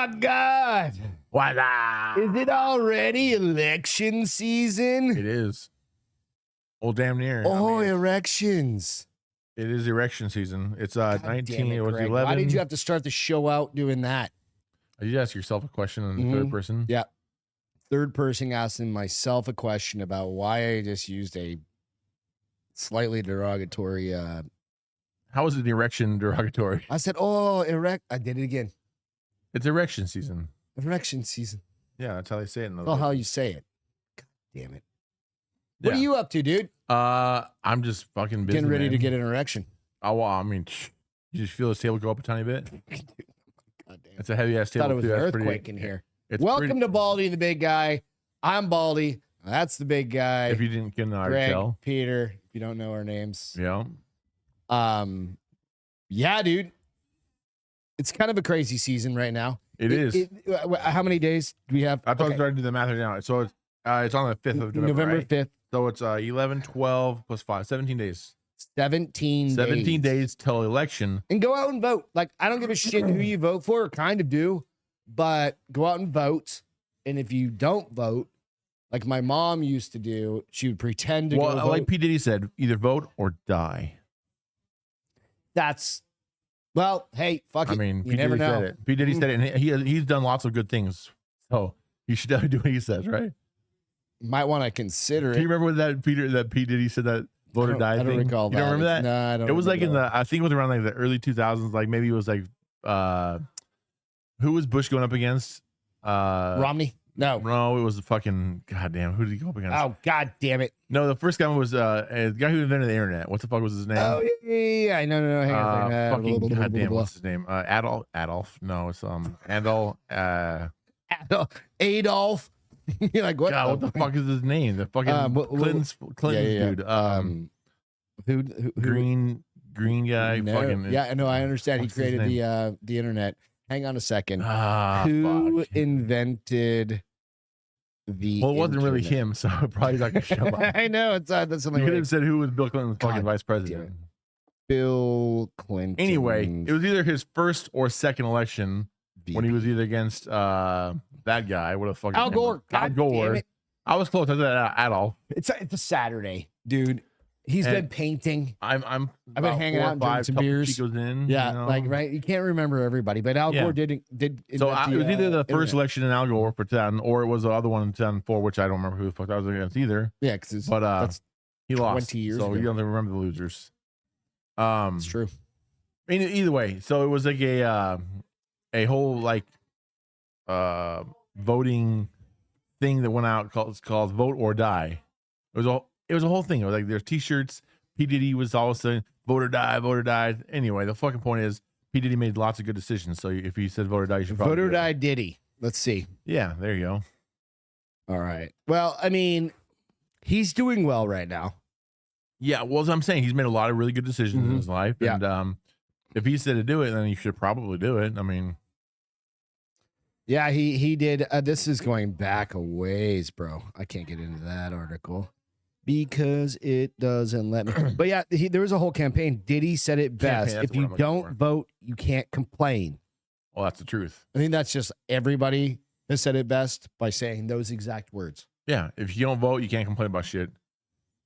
my God. Voila. Is it already election season? It is. Well, damn near. Oh, I mean, erections. it is erection season. It's God 19. damn it, It was Greg. 11. Why did you have to start the show out doing that? You ask yourself a question in the third person. Yeah. Third person asking myself a question about why I just used a slightly derogatory. How is it erection derogatory? I said, "Oh, erect." I did it again. It's erection season. Erection season. Yeah, that's how they say it. That's how you say it. God damn it. What Yeah. are you up to, dude? I'm just fucking busy. Getting ready to man. get an erection. Oh, well, I mean, you just feel this table go up a tiny bit. God damn. It's a heavy ass table. Thought it was too. an That's earthquake pretty, in here. It's Welcome pretty, to Baldy, the big guy. I'm Baldy. That's the big guy. If you didn't get an already Greg, tell. Peter. If you don't know our names. Yeah. Yeah, dude. It's kind of a crazy season right now. It is. How many days do we have? I thought I was trying to do the math right now. So it's on the 5th of November. November 5th. So it's 11, 12 plus 5, 17 days. 17 days till election. And go out and vote. Like, I don't give a shit who you vote for, kind of do, but go out and vote. And if you don't vote, like my mom used to do, she would pretend to go vote. Like P. Diddy said, either vote or die. Well, hey, fuck it. I mean, you P. never Diddy know. said it. P. Diddy said it, and he's done lots of good things. So you should definitely do what he says, right? Might want to consider Do you it. remember that P. Diddy said that vote or die I thing? don't recall You don't remember that? No, I don't. It was like remember I think it was around like the early 2000s. Like maybe it was like, who was Bush going up against? Romney? No. No, it was fucking goddamn. Who did he go up against? Oh, God damn it. No, the first guy was the guy who invented the internet. What the fuck was his name? Oh, yeah. No. Hang on. Fucking goddamn. What's his name? Adolf. No, it's Adolf. Adolf. You're like, what? God, what the fuck is his name? The fucking Clinton's dude. Who Green guy. No. Fucking Yeah, no, I understand. He what's his created the internet. Hang on a second. Ah, Who fuck. invented the Well, it wasn't really internet? him, so probably not gonna show up. I know it's that's something You could like have said who was Bill Clinton's fucking God vice damn president. it. Bill Clinton. Anyway, it was either his first or second election when he was either against that guy. What the fuck? Al Gore. Al God Gore. damn it. I was close. I said Adolf. It's a Saturday, dude. He's And been painting. I've been about hanging 4 out or and drinking 5 some couple beers. Chicos in, Yeah, you know? like right. You can't remember everybody, but Al Yeah. Gore did. So it was either the first internet. election in Al Gore for 10, or it was the other one in 2004, which I don't remember who the fuck I was against either. Yeah, because But that's he lost. 20 years so ago. you don't remember the losers. it's true. Either way, so it was like a whole like voting thing that went out called Vote or Die. It was a whole thing. It was like there's T-shirts. P. Diddy was always saying vote or die, vote or die. Anyway, the fucking point is P. Diddy made lots of good decisions. So if he said vote or die, you should probably Vote or do it. die, Diddy. Let's see. Yeah, there you go. All right. Well, I mean, he's doing well right now. Yeah, well, as I'm saying, he's made a lot of really good decisions in his life, Yeah. and if he said to do it, then he should probably do it. I mean, Yeah, he did. This is going back a ways, bro. I can't get into that article because it doesn't let me. But yeah, there was a whole campaign. Diddy said it best. that's If what you I'm looking don't for. vote, you can't complain. well, that's the truth. I think that's just everybody has said it best by saying those exact words. Yeah, if you don't vote, you can't complain about shit.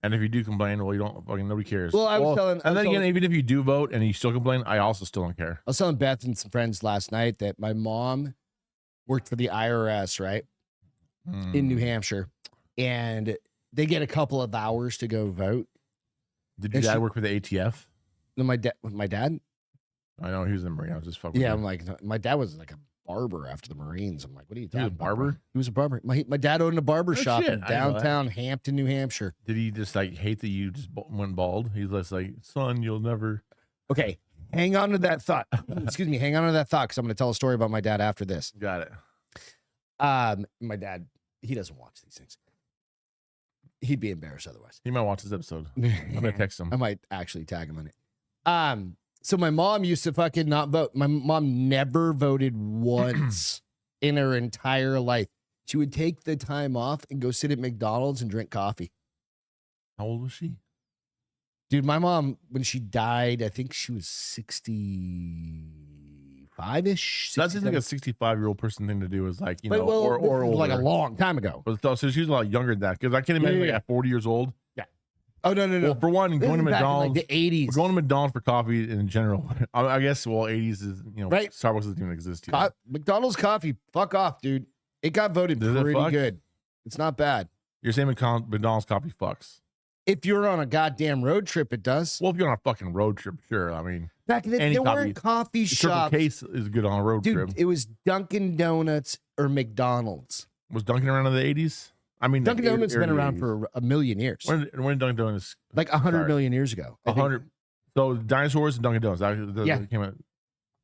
And if you do complain, well, you don't fucking nobody cares. Well, I was telling- and then again, even if you do vote and you still complain, I also still don't care. I was telling Beth and some friends last night that my mom worked for the IRS, right, in New Hampshire, and they get a couple of hours to go vote. Did your and dad she- work for the ATF? And my dad, I know he was in the Marine. I was just fucking. yeah, with I'm like, no, my dad was like a barber after the Marines. I'm like, what are you talking a about, barber? bro? He was a barber. My dad owned a barber Oh, shop shit. in I didn't know that. downtown Hampton, New Hampshire. Did he just like hate that you just went bald? He's just like, son, you'll never. Okay, hang on to that thought. Excuse me, hang on to that thought because I'm going to tell a story about my dad after this. Got it. My dad, he doesn't watch these things. He'd be embarrassed otherwise. He might watch this episode. I'm gonna text him. I might actually tag him on it. So my mom used to fucking not vote. My mom never voted once in her entire life. She would take the time off and go sit at McDonald's and drink coffee. How old was she? Dude, my mom, when she died, I think she was 64 65-ish. That's just like a 65-year-old person thing to do. Is like, you But, know, well, or this is like a older. long time ago. But so she's a lot younger than that because I can't imagine Yeah, like, yeah. at 40 years old. Yeah. Oh no. Well, for one, This going to is back in, like, McDonald's, the 80s. going to McDonald's for coffee in general. I guess 80s is Right. Starbucks doesn't even exist yet. McDonald's coffee, fuck off, dude. It got voted Does it pretty fuck? good. It's not bad. You're saying McDonald's coffee fucks. If you're on a goddamn road trip, it does. Well, if you're on a fucking road trip, sure. I mean, Back in the any there coffee- weren't coffee Circle shops. Case is good on a road Dude, trip. it was Dunkin' Donuts or McDonald's. Was Dunkin' around in the 80s? I mean, Dunkin' Donuts has been early around 80s. for a million years. When did Dunkin' Donuts? Like 100 Sorry. million years ago. I think. 100. So dinosaurs and Dunkin' Donuts. Yeah. Came out.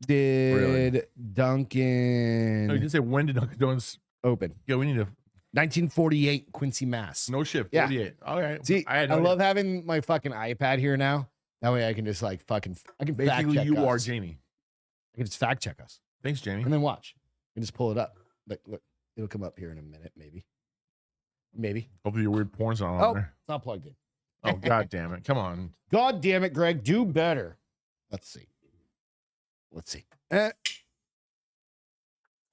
Did No, you Dunkin' didn't say when did Dunkin' Donuts open? go? We need to. 1948, Quincy, Mass. No shit. Yeah. 48. All right. See, I I, had no idea. love having my fucking iPad here now. That way I can just I can fact Basically, check you are us. Jamie. I can just fact check us Thanks, Jamie. and then watch and just pull it up. Look, it'll come up here in a minute, maybe. Hopefully, your weird porn's not on Oh, there. it's not plugged in. Oh, god damn it. Come on. God damn it, Greg, do better. Let's see.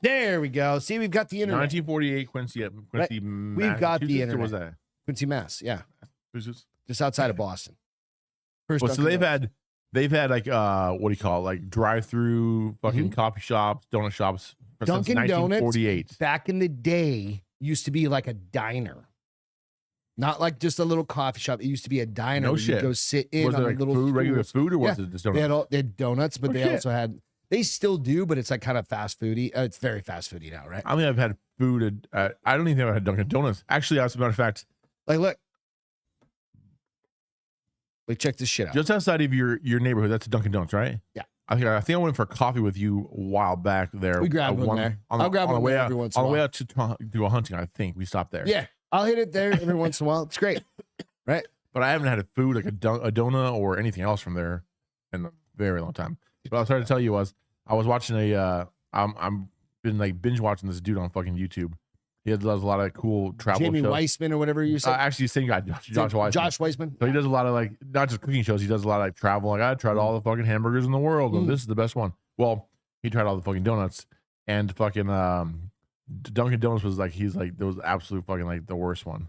There we go. See, we've got the internet. 1948, Quincy. We've got the Massachusetts, or was internet. that? Quincy, Mass. Yeah, Massachusetts? just outside of Boston. First Well, so Dunkin' Donuts. they've had like what do you call it? Like drive-through fucking coffee shops, donut shops since Dunkin' Donuts 1948. back in the day used to be like a diner. Not like just a little coffee shop. It used to be a diner. No where shit. You go sit in Was it on like little food, regular stools. food, or was Yeah. it just They donuts? had donuts, but Oh, they shit. also had. They still do, but it's like kind of fast foody. It's very fast foody now, right? I think I've had food at I don't even think I've had Dunkin' Donuts. Actually, as a matter of fact, Like, look. Like, check this shit out. just outside of your neighborhood, that's a Dunkin' Donuts, right? Yeah. I think I went for coffee with you a while back there. We grabbed one there. I'll grab on the one way there out, every once in on a the way while. out to do a hunting. I think we stopped there. Yeah, I'll hit it there every once in a while. It's great, right? But I haven't had a food like a donut or anything else from there in a very long time. What I was trying to tell you was I was watching I'm been like binge watching this dude on fucking YouTube. He does a lot of cool travel Jamie shows. Weissman or whatever you said. Actually, same guy, Josh Weissman. Josh Weissman. So he does a lot of like not just cooking shows. He does a lot of like travel. Like I tried all the fucking hamburgers in the world, and this is the best one. Well, he tried all the fucking donuts, and fucking Dunkin' Donuts was like he's like there was absolute fucking like the worst one.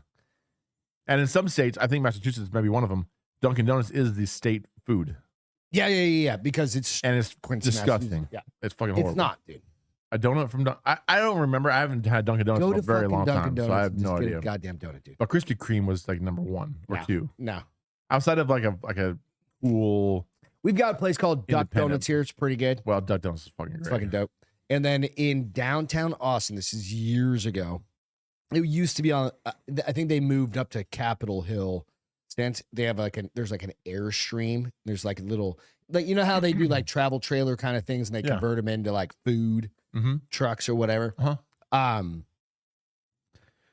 And in some states, I think Massachusetts may be one of them. Dunkin' Donuts is the state food, Yeah. Because it's and it's Quincy, disgusting. Massachusetts. Yeah, It's fucking horrible. it's not, dude. A donut from I don't remember. I haven't had Dunkin' Donuts Go for to a very fucking long Dunkin' time, Donuts so I have and just no get idea. a goddamn donut, dude. But Krispy Kreme was like number 1 or No. 2 No, outside of like a cool. we've got a place called Duck Independent. Donuts here. It's pretty good. Well, Duck Donuts is fucking great. It's fucking dope. And then in downtown Austin, this is years ago. It used to be on. I think they moved up to Capitol Hill. They have there's like an Airstream. There's like a little, like, you know how they do like travel trailer kind of things, and they Yeah. convert them into like food trucks or whatever. Uh-huh.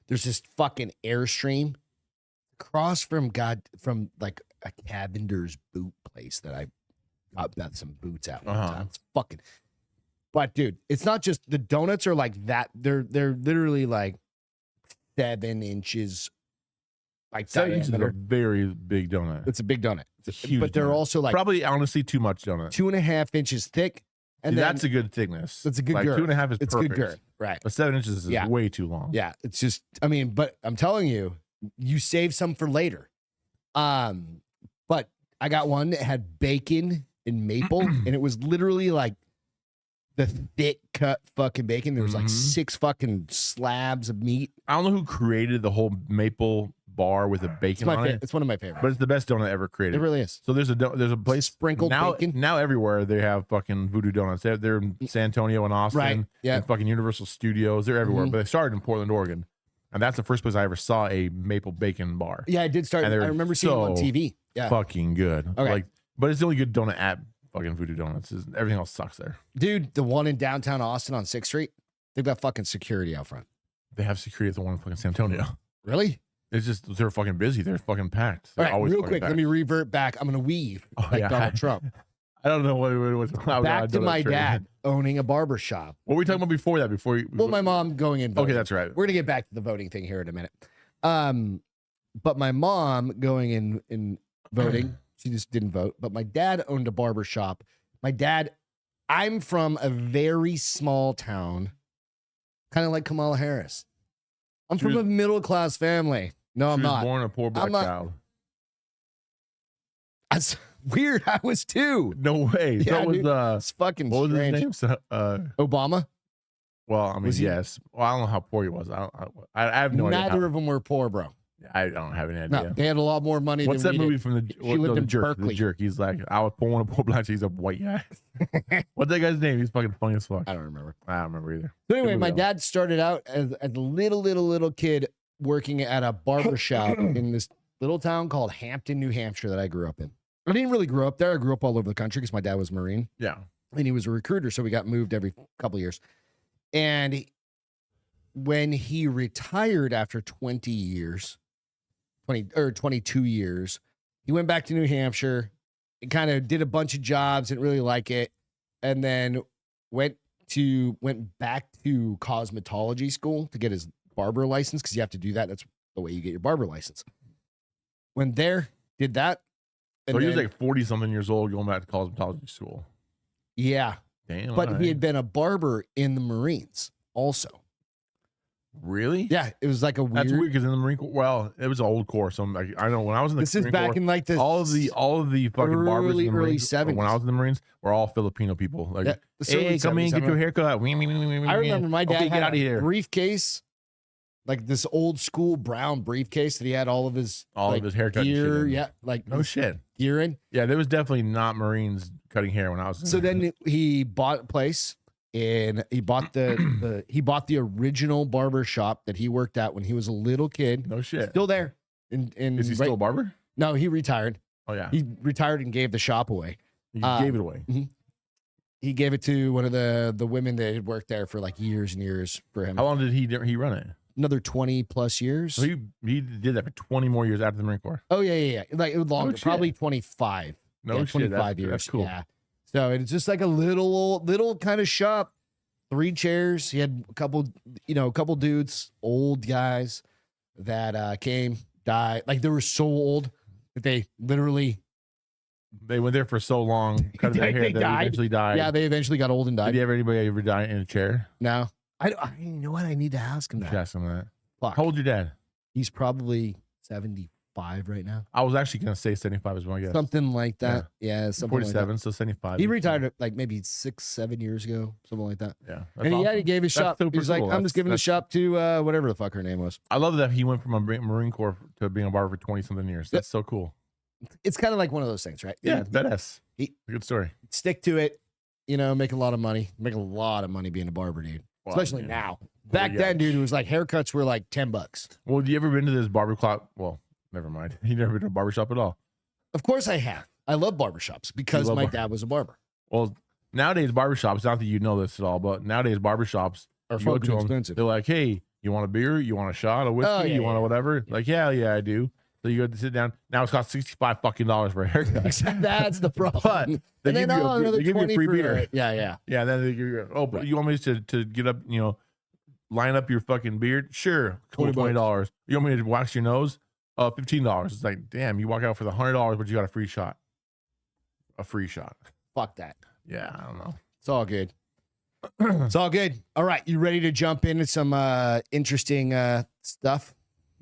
There's this fucking Airstream across from like a Cavender's boot place that I got some boots at one Uh-huh. time. It's fucking. But dude, it's not just the donuts are like that. They're literally like 7 inches. Like 7 inches is a diameter. very big donut. It's a big donut. It's a huge But they're donut. also like Probably honestly too much donut. 2.5 inches thick. And See, then that's a good thickness. that's a good like girth. 2.5 is it's perfect. good girth. Right. But 7 inches is Yeah. way too long. Yeah. It's just, I mean, but I'm telling you, you save some for later. But I got one that had bacon and maple, and it was literally like the thick cut fucking bacon. There was like Mhm. 6 fucking slabs of meat. I don't know who created the whole maple bar with the It's bacon on it, it's one of my favorites. but it's the best donut ever created. It really is. So there's a place Sprinkled now. bacon. Now everywhere they have fucking Voodoo Donuts. They're in San Antonio and Austin, Right. Yeah. and fucking Universal Studios. They're everywhere. Mhm. But they started in Portland, Oregon, and that's the first place I ever saw a maple bacon bar. Yeah, I did start. And I they're remember seeing it on so TV. Yeah. Fucking good. Okay. Like, but it's the only good donut at fucking Voodoo Donuts. Everything else sucks there. Dude, the one in downtown Austin on 6th Street, they've got fucking security out front. They have security at the one in fucking San Antonio. Really? It's just they're fucking busy. They're fucking packed. All They're right, always real fucking quick, packed. let me revert back. I'm going to weave Oh, like yeah. Donald Trump. I don't know what Back to my dad owning a barber shop. What were we talking about before that? Before you, Well, my mom going in. Okay, voting. that's right. We're going to get back to the voting thing here in a minute. But my mom going in voting, she just didn't vote. But my dad owned a barber shop. My dad I'm from a very small town, kind of like Kamala Harris. I'm from a middle class family. No, I'm not. Born a poor black child. That's weird. I was too. No way. Yeah, so was dude, it's fucking what was strange. his name? Obama. Well, I mean, yes. Well, I don't know how poor he was. I have no idea. Neither of them were poor, bro. I don't have any idea. No, they had a lot more money. What's than that we movie did. from the? She lived in jerk. Berkeley. The jerk. He's like, I was born a poor black. He's a white guy. What's that guy's name? He's fucking funny as fuck. I don't remember. I don't remember either. So anyway, my dad started out as a little kid working at a barber shop in this little town called Hampton, New Hampshire, that I grew up in. I didn't really grow up there. I grew up all over the country because my dad was a Marine. Yeah, and he was a recruiter, so we got moved every couple of years. And when he retired after 20 years, 22 years, he went back to New Hampshire and kind of did a bunch of jobs, didn't really like it, and then went back to cosmetology school to get his barber license, because you have to do that. That's the way you get your barber license. Went there, did that. So he was like 40 something years old going back to cosmetology school. Yeah. Damn. But he had been a barber in the Marines also. Really? Yeah, it was like a weird. That's weird because in the Marine Corps, well, it was an old Corps. So like, I know when I was in the This is Marine back Corps, in like the all of the fucking barbers in the early Marines, 70s. when I was in the Marines, were all Filipino people. Like, Yeah, hey, come in, get your haircut. I remember my dad Okay, had get out of here. briefcase, like this old school brown briefcase that he had all of his haircut gear. and shit in. Yeah, like No shit. gear in. Yeah, there was definitely not Marines cutting hair when I was. So then he bought a place, and he bought the original barber shop that he worked at when he was a little kid. No shit. Still there. Is he still a barber? No, he retired. Oh yeah, He retired and gave the shop away. he gave it away. He gave it to one of the women that had worked there for like years and years for him. How long did he run it? Another 20 plus years. So he did that for 20 more years after the Marine Corps. Oh yeah. Like it was longer, probably 25. No yeah, shit. 25 years. That's cool. Yeah. So it's just like a little kind of shop. 3 chairs. He had a couple dudes, old guys that came, died. Like they were so old that they literally went there for so long, cut their hair, they eventually died. Yeah, they eventually got old and died. Did anybody ever die in a chair? No. I you know what? I need to ask him You that. should ask him that. Fuck. How old your dad? He's probably 75 right now. I was actually gonna say 75 is my guess. Something like that. Yeah, something 47, like that. so 75. He retired like maybe 6-7 years ago, something like that. Yeah. And he gave his shop. He was like, I'm just giving the shop to whatever the fuck her name was. I love that he went from a Marine Corps to being a barber for 20 something years. That's so cool. It's kind of like one of those things, right? Yeah, it's badass. He- a good story. Stick to it, make a lot of money. Make a lot of money being a barber, dude. Well, Especially yeah. now. Back then, dude, it was like haircuts were like $10. Well, have you ever been to this barber shop? Well, never mind. You never been to a barber shop at all. Of course I have. I love barbershops because my dad was a barber. Well, nowadays barbershops, not that you know this at all, but nowadays barbershops Are you go fucking to 'em, expensive. they're like, hey, you want a beer? You want a shot, a whiskey? Oh, yeah, you want yeah. a whatever? Like, yeah, I do. So you go to sit down. Now it's cost $65 fucking for a haircut. That's the problem. But they give you another they give you a 20 free for beer. Yeah. Yeah, then they give you, oh, but you want me to get up, line up your fucking beard? Sure, cool, $20. You want me to wax your nose? $15. It's like, damn, you walk out for the $100, but you got a free shot. A free shot. Fuck that. Yeah, I don't know. It's all good. It's all good. All right, you ready to jump into some interesting stuff?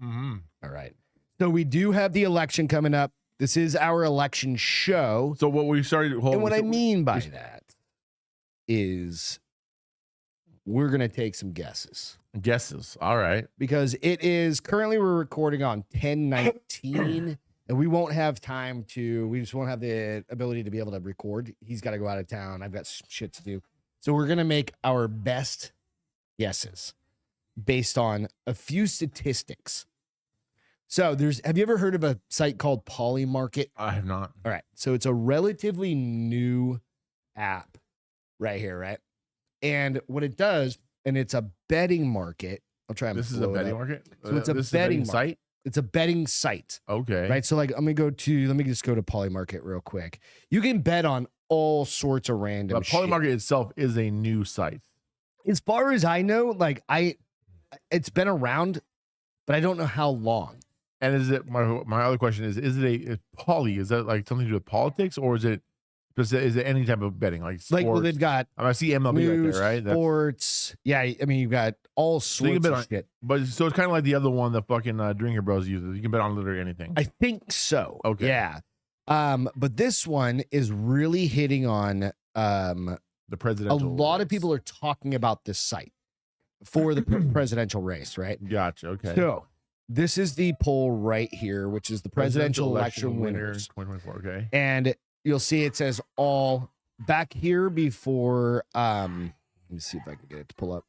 Mm-hmm. All right. So we do have the election coming up. This is our election show. So what we started, And what I mean by that is we're going to take some guesses. Guesses. All right. Because it is currently we're recording on 10/19 and we won't have time we just won't have the ability to be able to record. He's got to go out of town. I've got shit to do. So we're going to make our best guesses based on a few statistics. So have you ever heard of a site called Polymarket? I have not. All right. So it's a relatively new app right here, right? And what it does, and it's a betting market. I'll try and This is a betting market? So it's a This is betting site? It's a betting site. Okay. Right. So like let me just go to Polymarket real quick. You can bet on all sorts of random But Polymarket itself is a new site. As far as I know, like it's been around, but I don't know how long. And is it my other question is it a poly? Is that like something to do with politics, or is it Is it any type of betting like sports? Like, well, they've got I see MLB news, right there, right? sports. Yeah, I mean, you've got all sorts of shit. But so it's kind of like the other one that fucking Drinker Bros uses. You can bet on literally anything. I think so. Okay. Yeah. But this one is really hitting on The presidential. a lot race. of people are talking about this site for the presidential race, right? Gotcha. Okay. So this is the poll right here, which is the presidential election winners. 2024. Okay. And you'll see it says all back here before. Let me see if I can get it to pull up.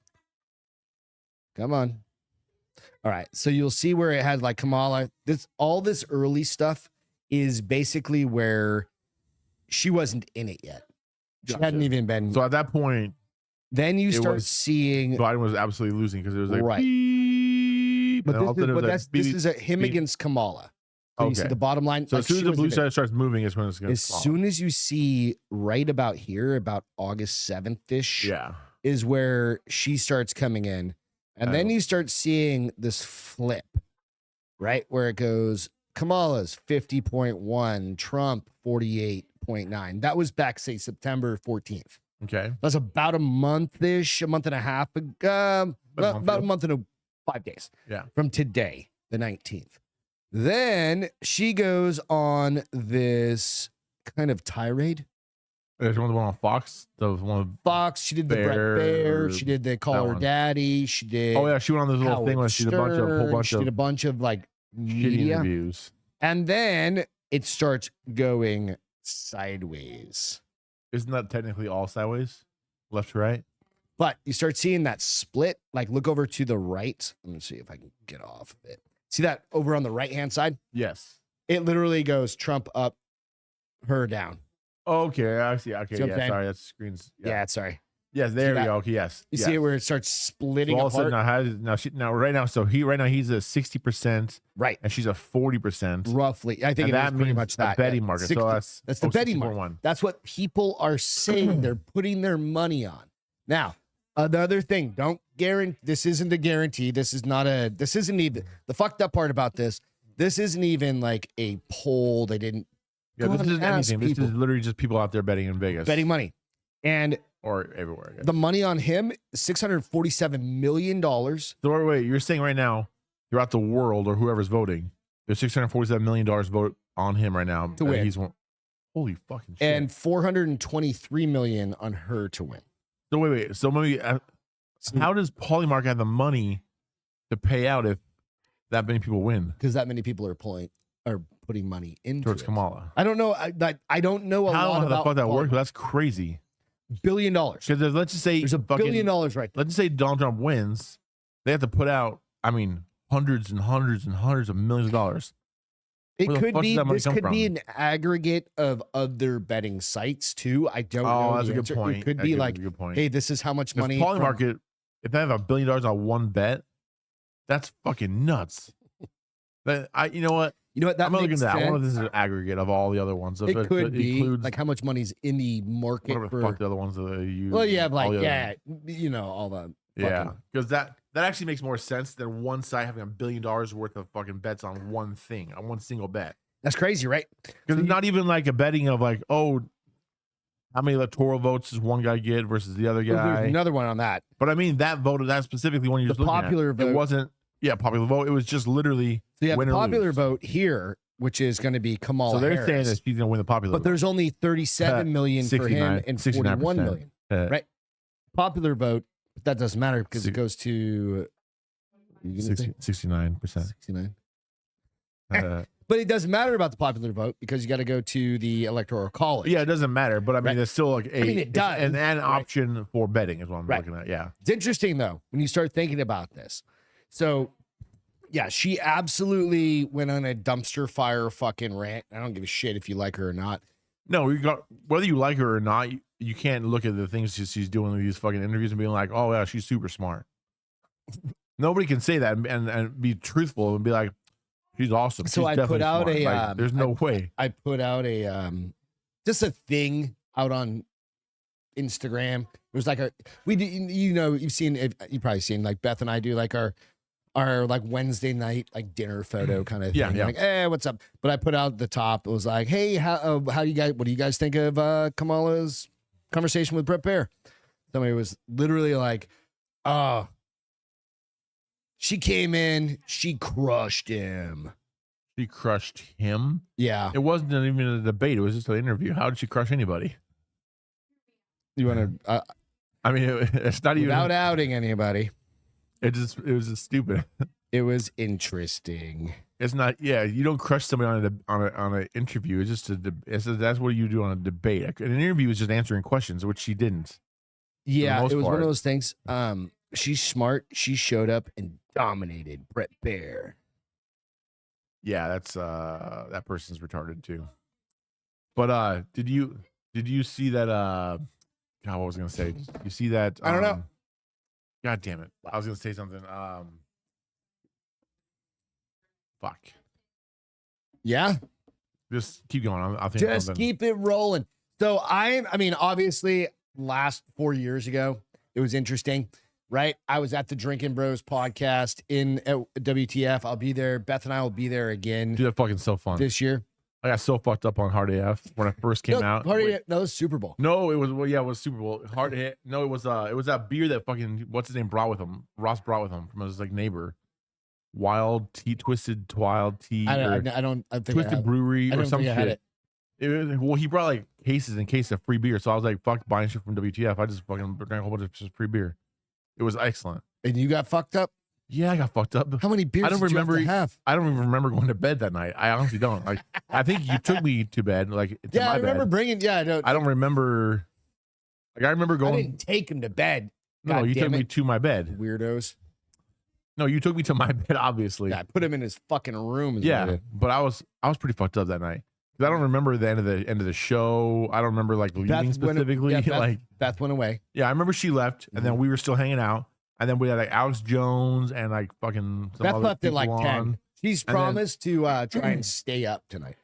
Come on. All right. So you'll see where it had like Kamala. All this early stuff is basically where she wasn't in it yet. She hadn't even been. So at that point, then you start seeing Biden was absolutely losing because it was like right. Beep, But this is him against Kamala. So you see the bottom line. So as soon as the blue side starts moving, is when it's going to. As soon as you see right about here, about August 7th ish, yeah, is where she starts coming in, and then you start seeing this flip, right where it goes. Kamala's 50.1, Trump 48.9. That was back, say, September 14th. Okay. That's about a month-ish, a month and a half ago, about a month and 5 days. Yeah. From today, the 19th. Then she goes on this kind of tirade. There's one on Fox. The one Fox. She did the Brett Baer. She did the Call Her Daddy. She did. Oh yeah, she went on this little thing where she did a whole bunch she of did a bunch of like media interviews, and then it starts going sideways. Isn't that technically all sideways, left to right? But you start seeing that split. Like look over to the right. Let me see if I can get off of it. See that over on the right hand side? Yes. It literally goes Trump up, her down. Okay, I see. Okay, see yeah. Sorry, that's screens. Yeah, sorry. Yes, there we go. Okay, yes. You see it where it starts splitting so all apart. of a sudden right now. So he's a 60%, right, and she's a 40%, roughly. I think that is pretty means much the that betting market. 60, so that's the betting market. That's what people are saying. They're putting their money on. Now, the other thing, don't guarantee. This isn't a guarantee. This isn't even the fucked up part about this. This isn't even like a poll. They didn't. Yeah, this isn't anything. This is literally just people out there betting in Vegas, betting money, and or everywhere. I guess. The money on him is $647 million. So wait, you're saying right now throughout the world or whoever's voting, there's $647 million vote on him right now to win. Holy fucking shit! And $423 million on her to win. So wait. So maybe how does Polymark have the money to pay out if that many people win? Because that many people are putting money into towards Kamala. I don't know. I don't know a lot about how the fuck that works, but that's crazy. $1 billion. Because let's just say there's $1 billion right there. Let's just say Donald Trump wins, they have to put out, hundreds and hundreds and hundreds of millions of dollars. It could be. This could be an aggregate of other betting sites too. I don't know. That's a good point. It could be like, hey, this is how much money. Polymarket, if they have $1 billion on one bet, that's fucking nuts. You know what? That I'm looking at that. Sense. I wonder if this is an aggregate of all the other ones. It could be like how much money's in the market for the other ones that they use. Well, you have like all the because that actually makes more sense than one side having $1 billion worth of fucking bets on one thing, on one single bet. That's crazy, right? Because it's not even like a betting of like, oh, how many electoral votes does one guy get versus the other guy? There's another one on that. But I mean, that vote, that specifically one you're just looking at. Popular vote. It wasn't. Yeah, popular vote. It was just literally. So you have popular vote here, which is going to be Kamala So they're Harris. saying that she's going to win the popular vote. But there's only 37 million for him and 41 million. Right? Popular vote, but that doesn't matter because it goes to 69%. 69. But it doesn't matter about the popular vote because you got to go to the electoral college. Yeah, it doesn't matter. But I mean, there's still like it does. an option for betting is what I'm looking at. Yeah. It's interesting though when you start thinking about this. So, yeah, she absolutely went on a dumpster fire fucking rant. I don't give a shit if you like her or not. No, whether you like her or not, you can't look at the things she's doing in these fucking interviews and being like, oh yeah, she's super smart. Nobody can say that and be truthful and be like, she's awesome. So she's I put out smart. There's no way. I put out just a thing out on Instagram. It was like you've probably seen like Beth and I do like our our like Wednesday night like dinner photo kind of Yeah, thing. yeah. Like, hey, what's up? But I put out the top. It was like, hey, how do you guys? What do you guys think of Kamala's conversation with Brett Baer? Somebody was literally like, oh, she came in, she crushed him. She crushed him. Yeah. It wasn't even a debate. It was just an interview. How did she crush anybody? You want to? I mean, it's not even Without outing anybody. It was just stupid. It was interesting. It's not. Yeah, you don't crush somebody on an interview. It's just that's what you do on a debate. An interview is just answering questions, which she didn't. Yeah, it was one part. of those things. She's smart. She showed up and dominated Brett Baer. Yeah, that's that person's retarded too. But did you see that? God, what was I gonna say? You see that? I don't know. God damn it! I was gonna say something. Fuck. Yeah. Just keep going. I'll think. Just keep it rolling. So I mean, obviously, last 4 years ago, it was interesting, right? I was at the Drinking Bros podcast in WTF. I'll be there. Beth and I will be there again. Dude, that fucking so fun this year. I got so fucked up on Hard AF when I first came out. No, it was Super Bowl. No, it was it was Super Bowl. Hard hit. No, it was that beer that fucking what's his name brought with him. Ross brought with him from his like neighbor. Twisted Wild Tea. I think Twisted Brewery or some shit. Well, he brought like cases of free beer, so I was like, "Fuck buying shit from WTF." I just fucking drank a whole bunch of just free beer. It was excellent. And you got fucked up? Yeah, I got fucked up. How many beers did you have? I don't even remember going to bed that night. I honestly don't. Like, I think you took me to bed. Like, to yeah, my I remember bed. bringing. Yeah, I don't remember. Like, I remember going. I didn't take him to bed. No, you took me to my bed. Weirdos. No, you took me to my bed. Obviously. Yeah, I put him in his fucking room. Yeah, but I was pretty fucked up that night. I don't remember the end of the show. I don't remember like leaving specifically. Beth went away. Yeah, I remember she left, and then we were still hanging out, and then we had like Alex Jones and like fucking. Some Beth other left at like 10. on. She's promised to try and stay up tonight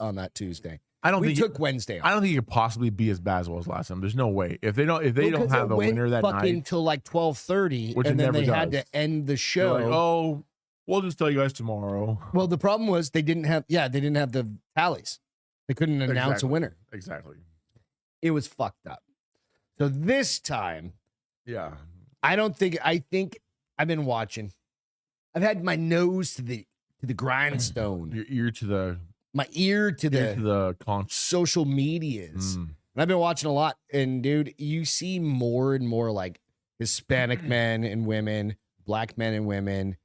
on that Tuesday. I don't we think took Wednesday off. I don't think it could possibly be as bad as it was last time. There's no way if they don't have a winner that night until like 12:30, which and then they does. had to end the show. Like, oh, we'll just tell you guys tomorrow. Well, the problem was they didn't have the tallies. They couldn't announce a winner. Exactly. It was fucked up. So this time, yeah, I think I've been watching. I've had my nose to the grindstone. Your ear to the my ear to the conch. Social medias. And I've been watching a lot. And dude, you see more and more like Hispanic men and women, black men and women.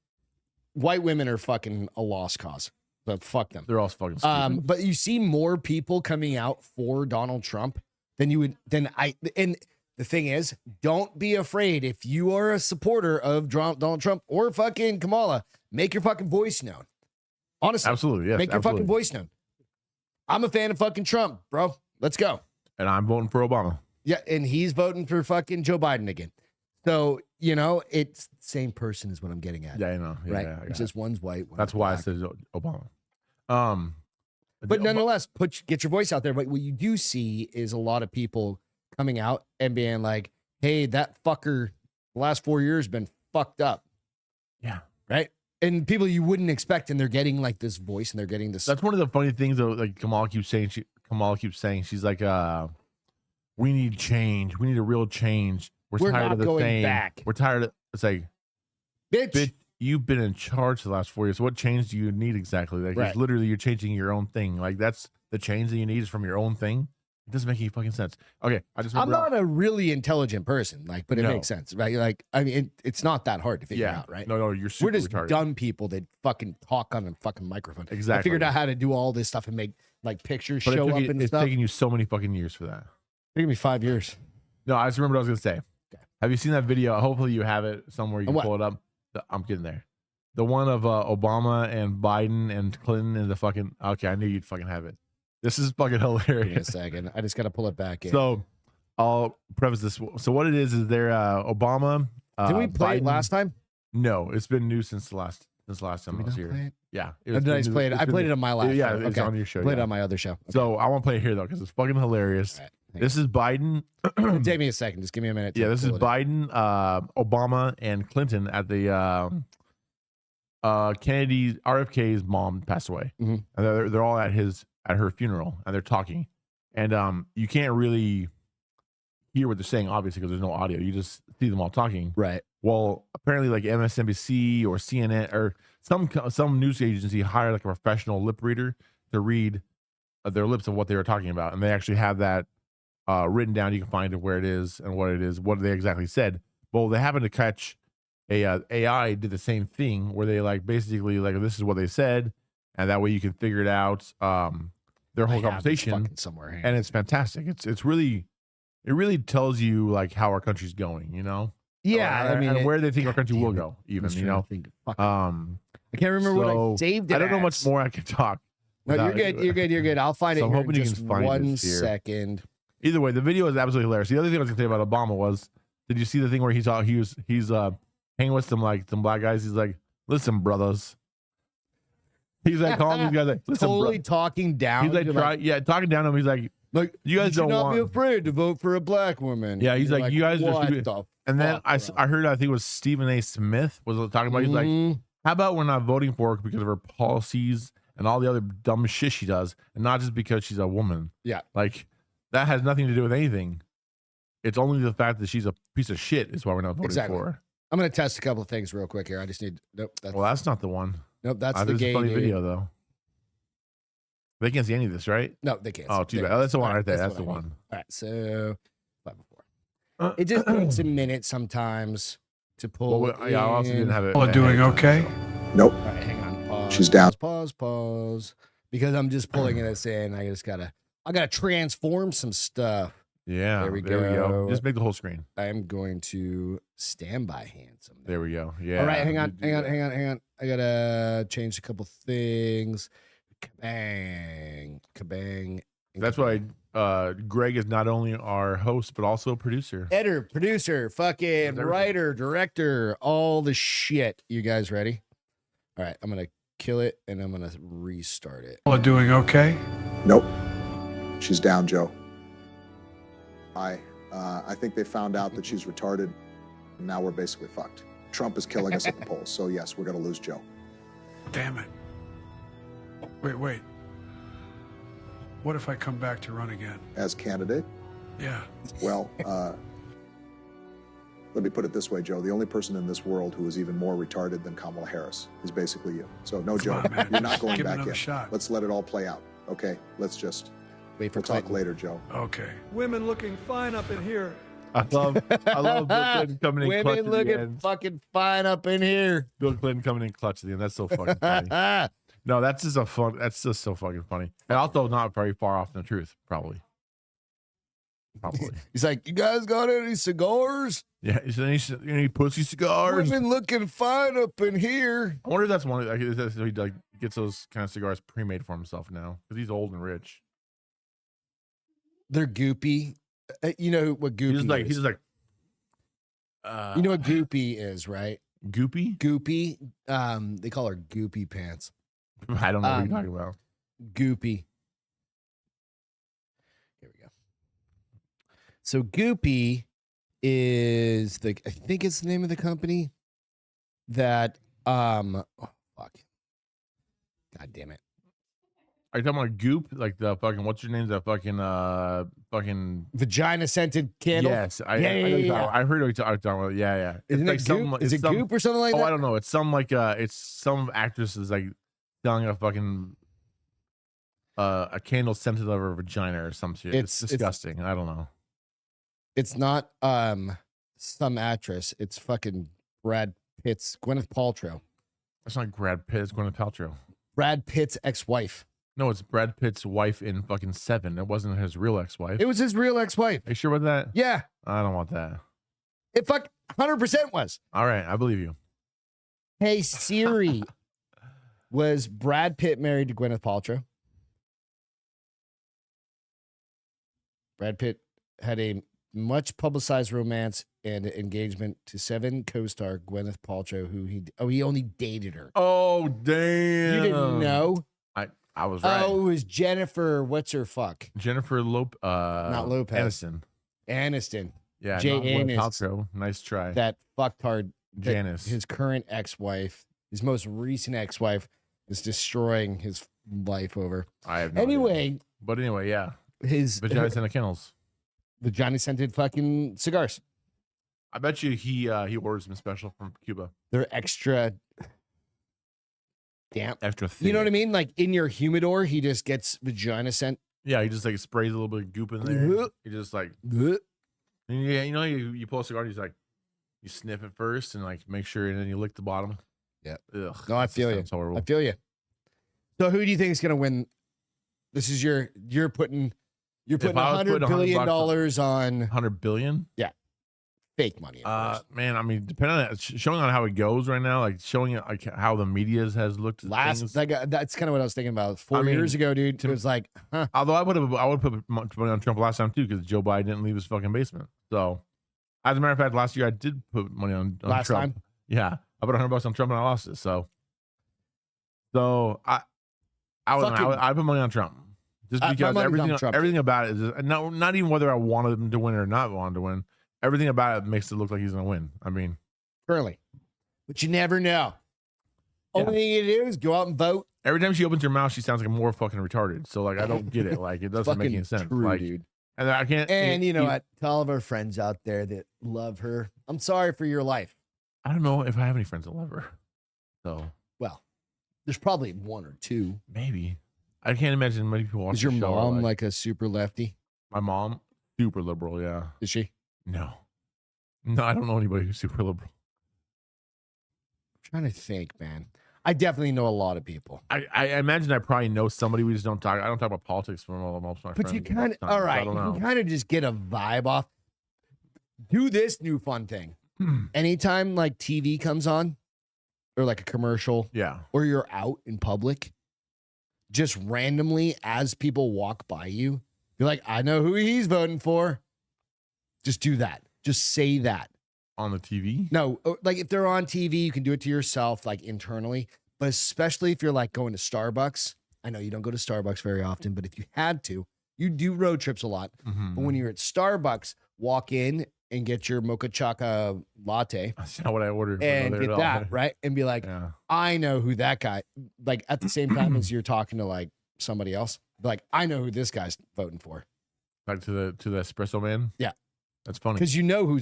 White women are fucking a lost cause. But fuck them. They're all fucking stupid. But you see more people coming out for Donald Trump than you would. And the thing is, don't be afraid. If you are a supporter of Donald Trump or fucking Kamala, make your fucking voice known. Honestly, absolutely, yes, make your fucking voice known. I'm a fan of fucking Trump, bro. Let's go. And I'm voting for Obama. Yeah, and he's voting for fucking Joe Biden again. So, it's the same person is what I'm getting at. Yeah, I know. Yeah, right? Yeah, it's just one's white. That's why I said Obama. But nonetheless, get your voice out there. But what you do see is a lot of people coming out and being like, hey, that fucker the last 4 years been fucked up. Yeah. Right? And people you wouldn't expect, and they're getting like this voice and they're getting this. That's one of the funny things though, like Kamala keeps saying, she's like, we need change. We need a real change. We're tired not of the going same. back. We're tired of it's like bitch, you've been in charge the last 4 years. What change do you need exactly? Like it's literally you're changing your own thing. Like that's the change that you need is from your own thing. It doesn't make any fucking sense. Okay, I'm not a really intelligent person, but it makes sense, right? Like, I mean, it's not that hard to figure out, right? No, you're super We're just retarded. dumb people that fucking talk on a fucking microphone. Exactly. I figured out how to do all this stuff and make like pictures But show up and it's stuff. taking you so many fucking years for that. It's taking me 5 years. No, I just remember what I was gonna say. Okay. Have you seen that video? Hopefully you have it somewhere. You can pull it up. I'm getting there. The one of Obama and Biden and Clinton and the fucking. Okay, I knew you'd fucking have it. This is fucking hilarious. Give me a second. I just got to pull it back in. So I'll preface this. So what it is they're Obama. Did we play Biden, it last time? No, it's been new since the last time I was here. Play it? Yeah. I played it. I played it on my last show. Yeah, it's on your show. Played it on my other show. Okay. So I want to play it here though because it's fucking hilarious. Right, this is Biden. Take me a second. Just give me a minute. Yeah, this is Biden, Obama, and Clinton at the RFK's mom passed away, Mhm. and they're all at her funeral, and they're talking, and you can't really hear what they're saying, obviously, because there's no audio. You just see them all talking. Right. Well, apparently, like MSNBC or CNN or some news agency hired like a professional lip reader to read their lips of what they were talking about, and they actually have that written down. You can find it where it is and what it is, what they exactly said. Well, they happened to catch AI did the same thing where they like basically like this is what they said, and that way you can figure it out. Their whole conversation somewhere, and it's fantastic. It really tells you like how our country's going, you know. Yeah, I mean, and where they think our country will go, even, you know. I can't remember what I saved it. I don't know as. much more I can talk. No, you're good. You're good. You're good. I'll find So it I'm here hoping in you just can find 1 this here. second. Either way, the video is absolutely hilarious. The other thing I was gonna say about Obama was, did you see the thing where he's hanging with some black guys? He's like, listen, brothers. He's like calling these guys like, listen, Totally talking down. He's like, talking down to him. He's like you guys don't not be want. afraid to vote for a black woman. Yeah, he's You're like, you guys are what stupid. the And then fuck, I heard, I think it was Stephen A. Smith was talking about. He's like, Mhm. how about we're not voting for her because of her policies and all the other dumb shit she does, and not just because she's a woman. Yeah. Like that has nothing to do with anything. It's only the fact that she's a piece of shit is why we're not voting Exactly. for her. I'm gonna test a couple of things real quick here. I just need Well, that's not the one. Nope, that's the This is a gay funny dude. video though. They can't see any of this, right? No, they can't. Oh, see. too There bad. it Oh, is. that's the one All right there. That's what the I need. one. All right, so 5 before. It just takes a minute sometimes to pull. Well, yeah, I also in. didn't have it. All doing okay? Nope. All right, hang on. Pause, She's down. Pause. Because I'm just pulling this in. I gotta transform some stuff. Yeah. There we We go. go. Just make the whole screen. I am going to stand by handsome. There we go. Yeah. All right, hang on. Do that. I gotta change a couple things. Kabang. That's why Greg is not only our host but also a producer. Editor, producer, fucking everything. writer, director, all the shit. You guys ready? All right, I'm gonna kill it and I'm gonna restart it. All doing okay? Nope. She's down, Joe. I think they found out that she's retarded. And now we're basically fucked. Trump is killing us at the polls. So yes, we're going to lose Joe. Damn it. Wait. What if I come back to run again? As candidate, Yeah. well, let me put it this way, Joe. The only person in this world who is even more retarded than Kamala Harris is basically you. So no, Joe, on, man. you're not going Give it back another in. shot. Let's let it all play out. Okay, let's just, Wait for we'll talk Clinton. later, Joe. Okay. Women looking fine up in here. I love Bill Clinton coming in clutch Women at the looking end. fucking fine up in here. Bill Clinton coming in clutch at the end. That's so fucking funny. No, that's just so fucking funny. And also not very far off from the truth, probably. He's like, you guys got any cigars? Yeah, is there any pussy cigars? Women looking fine up in here. I wonder if that's one of he like gets those kind of cigars pre-made for himself now because he's old and rich. They're goopy. You know what goopy He's is? just like You know what goopy is, right? goopy. Goopy. They call her goopy pants. I don't know what you're talking about. Goopy. Here we go. So Goopy is I think it's the name of the company that oh fuck. God damn it. Are you talking about Goop? Like the fucking what's your name? That fucking Vagina scented candle. yes. Yeah. I heard what you're talking about. Yeah. Isn't It's it goop? Is it goop or something like Oh, that? I don't know. It's some actresses like selling a fucking a candle scented of her vagina or some shit. It's disgusting. I don't know. It's not some actress. It's fucking Brad Pitt's Gwyneth Paltrow. That's not Brad Pitt. It's Gwyneth Paltrow. Brad Pitt's ex-wife. No, it's Brad Pitt's wife in fucking Seven. It wasn't his real ex-wife. It was his real ex-wife. Are you sure about that? Yeah. I don't want that. It fuck 100% was. All right, I believe you. Hey Siri. Was Brad Pitt married to Gwyneth Paltrow? Brad Pitt had a much publicized romance and engagement to Seven co-star Gwyneth Paltrow, who he only dated her. Oh damn! You didn't know? I was right. Oh, it was Jennifer. What's her fuck? Jennifer not Lopez. Aniston. Aniston. Yeah, Jay not Gwyneth Anis. Paltrow. Nice try. That fucktard. Janice. His current ex-wife his most recent ex-wife is destroying his life over. I have no idea. Anyway, But anyway, yeah. his Vaginas and the kennels. vagina scented fucking cigars. I bet you he orders them special from Cuba. They're extra damp. Extra thick. You know what I mean? Like in your humidor, he just gets vagina scent. Yeah, he just like sprays a little bit of goop in there. He just like, yeah, you know, you pull a cigar, he's like, you sniff it first and like make sure, and then you lick the bottom. Yeah. Ugh, No, I feel you. It's horrible. I feel you. So who do you think is going to win? This is you're putting I was $100 putting billion $100 on 100 billion. fake money. Of course. Man, I mean, depending on that, showing on how it goes right now, like showing it like how the media has looked. At things. That's kind of what I was thinking about. 4 I mean, years ago, dude, it was like, huh. Although I would put money on Trump last time too, because Joe Biden didn't leave his fucking basement. So, as a matter of fact, last year I did put money on Last Trump. time? Yeah, I put $100 on Trump and I lost it. So I put money on Trump just My because money's on Trump, everything about it is not even whether I wanted him to win or not wanted to win. Everything about it makes it look like he's gonna win. I mean, Curly. But you never know. Yeah. Only thing you do is go out and vote. every time she opens her mouth, she sounds like more fucking retarded. So like, I don't get it. Like, it doesn't make any Fucking sense. true, Like, dude. and I can't. And you know what? To all of our friends out there that love her, I'm sorry for your life. I don't know if I have any friends that love her. So Well, there's probably one or two. maybe I can't imagine many people watch Is your the show are mom like a super lefty? my mom? Super liberal, yeah. Is she? No, I don't know anybody who's super liberal. I'm trying to think, man. I definitely know a lot of people. I imagine I probably know somebody. We just don't talk. I don't talk about politics from most of my But friends. you kind of, most all times, so I right, you don't know. can kind of just get a vibe off. Do this new fun thing. Anytime like TV comes on or like a commercial Yeah, or you're out in public, just randomly as people walk by you, you're like, I know who he's voting for. Just do that. Just say that. on the TV. No, like if they're on TV, you can do it to yourself, like internally. But especially if you're like going to Starbucks. I know you don't go to Starbucks very often, but if you had to, you do road trips a lot. Mhm. But when you're at Starbucks, walk in and get your mocha choca latte That's not what I ordered. and get that, right? And be like, Yeah. I know who that guy, like at the same time as you're talking to like somebody else, be like, I know who this guy's voting for. Back to the espresso man. Yeah. That's funny. Because you know who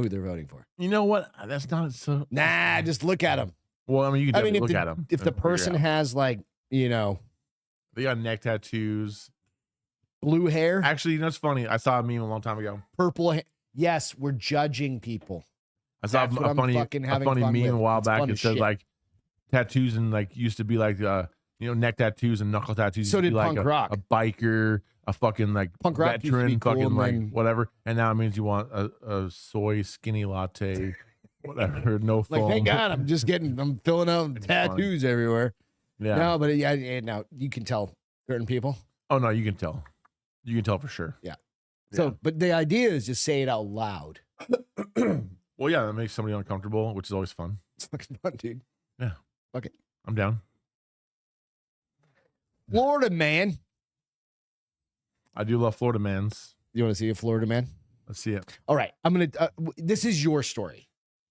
they're voting for. You know what? That's not so. Nah, just look at them. Well, I mean, you can I mean, definitely if look at them. If the person has like, you know, they got neck tattoos. blue hair, Actually, you know, it's funny. I saw a meme a long time ago. purple hair. Yes, we're judging people. I saw That's what a I'm funny fucking having fun meme with. a while It's back. fun It as said shit. like tattoos and like used to be like neck tattoos and knuckle tattoos. So used to did be like punk rock. a biker, a fucking like Punk rock used to be veteran, cool, fucking and like then- whatever. And now it means you want a soy skinny latte, whatever, no Like, foam. thank God, I'm filling out It's tattoos everywhere. Yeah. No, but yeah, now you can tell certain people. Oh no, you can tell. You can tell for sure. So, but the idea is just say it out loud. Well, yeah, that makes somebody uncomfortable, which is always fun. It's fucking fun, dude. I'm down. Florida man. I do love Florida mans. You want to see a Florida man? Let's see it. All right, I'm gonna. This is your story.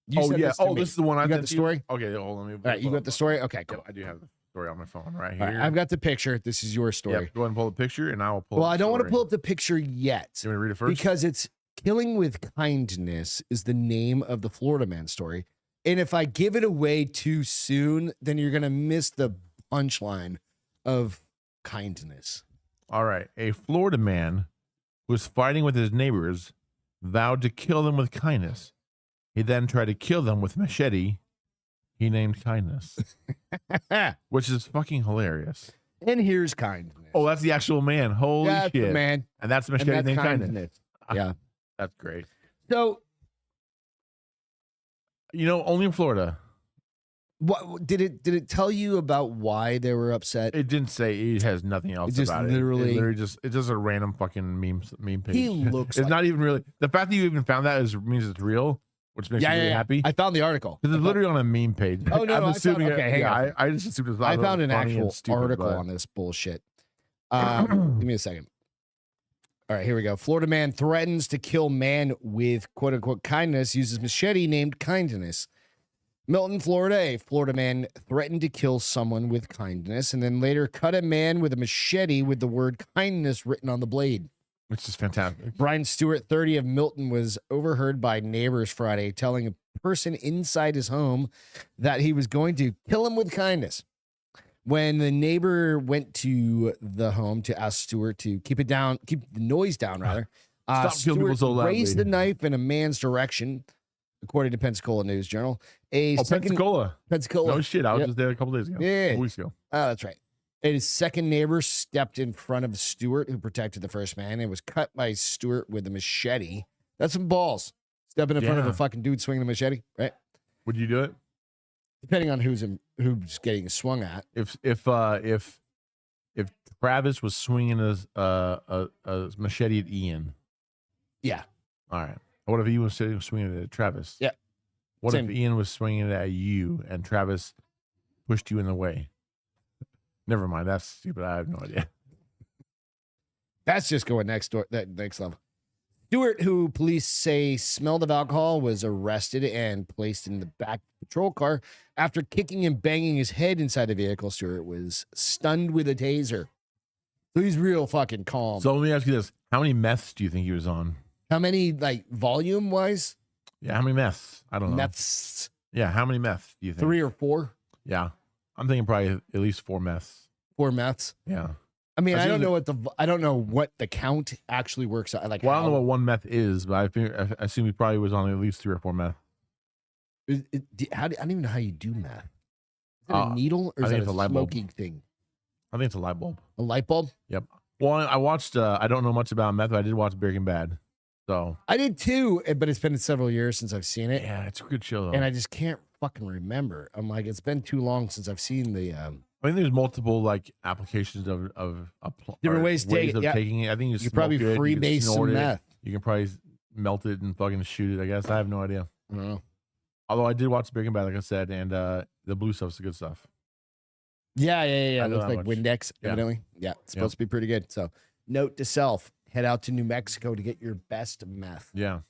You Oh sent yeah. this to me. This is the one I You got sent the to you? story? Okay, hold on. Let me. All right, you got the story. Okay, Yep, cool. I do have the story on my phone right here. All right, I've got the picture. This is your story. Yep, go ahead and pull the picture, and I will pull. Well, up I the don't want to story. pull up the picture yet You want me to read it first? because it's Killing with Kindness is the name of the Florida man story. And if I give it away too soon, then you're going to miss the punchline of kindness. All right. A Florida man who was fighting with his neighbors vowed to kill them with kindness. He then tried to kill them with machete. He named kindness, which is fucking hilarious. And here's kindness. Oh, that's the actual man. Holy that's shit! the man. And that's the And machete that's named kindness. kindness. Yeah. That's great. So You know, only in Florida. what did it tell you about why they were upset? It didn't say. It has nothing else just about literally- it. It literally just it's just a random fucking meme page. He looks It's like, not even really. The fact that you even found that means it's real, which makes me really happy. I found the article. Because it's literally on a meme page. Oh, no, I'm I assuming. found- okay, hang on. I just assumed it was. I found an funny and actual stupid, article but- on this bullshit. Give me a second. All right, here we go. Florida man threatens to kill man with quote unquote kindness, uses machete named kindness. Milton, Florida, a Florida man threatened to kill someone with kindness and then later cut a man with a machete with the word kindness written on the blade. Which is fantastic. Brian Stewart, 30 of Milton, was overheard by neighbors Friday telling a person inside his home that he was going to kill him with kindness. When the neighbor went to the home to ask Stewart to keep it down, keep the noise down, rather, Stop killing people Stewart so loudly. raised the knife in a man's direction, according to Pensacola News Journal. Pensacola. Pensacola. No shit. I was Yep. just there a couple days ago. Yeah. 2 weeks ago. Oh, that's right. His second neighbor stepped in front of Stewart, who protected the first man, and was cut by Stewart with a machete. That's some balls. Stepping in front of Yeah. a fucking dude swinging a machete, right? Would you do it? Depending on who's getting swung at. If Travis was swinging a machete at Ian, Yeah. all right. What if Ian was swinging it at Travis? Yeah. What Same. if Ian was swinging it at you and Travis pushed you in the way? Never mind. That's stupid. I have no idea. That's just going next level. Stewart, who police say smelled of alcohol, was arrested and placed in the back patrol car after kicking and banging his head inside the vehicle. Stewart was stunned with a taser. So he's real fucking calm. So let me ask you this: how many meths do you think he was on? How many, like, volume wise? Yeah, how many meths? I don't know. Meths, Yeah, how many meths do you think? 3 or 4? Yeah, I'm thinking probably at least 4 meths. 4 meths. Yeah. I mean, That's I don't usually- know what the count actually works out. Like, Well, I don't know how- what 1 meth is, but I assume he probably was on at least 3 or 4 meth. I don't even know how you do math. Is it Uh, a needle or I is think it it's a a light bulb. smoking thing? I think it's a light bulb. A light bulb? Yep. Well, I watched. I don't know much about meth, but I did watch Breaking Bad. So I did too, but it's been several years since I've seen it, yeah, it's a good show though. and I just can't fucking remember. I'm like, it's been too long since I've seen the. I think there's multiple like applications of Different or ways to take it, of yeah. taking it. I think you You probably smoke it, you can freebase some snort it, meth. You can probably melt it and fucking shoot it. I guess I have no idea. I don't know. Although I did watch Breaking Bad, like I said, and the blue stuff's the good stuff. Yeah. I It know looks that like much. Windex, Yeah. evidently. Yeah, it's supposed to be pretty good. So, note to self: head out to New Mexico to get your best meth. Yeah,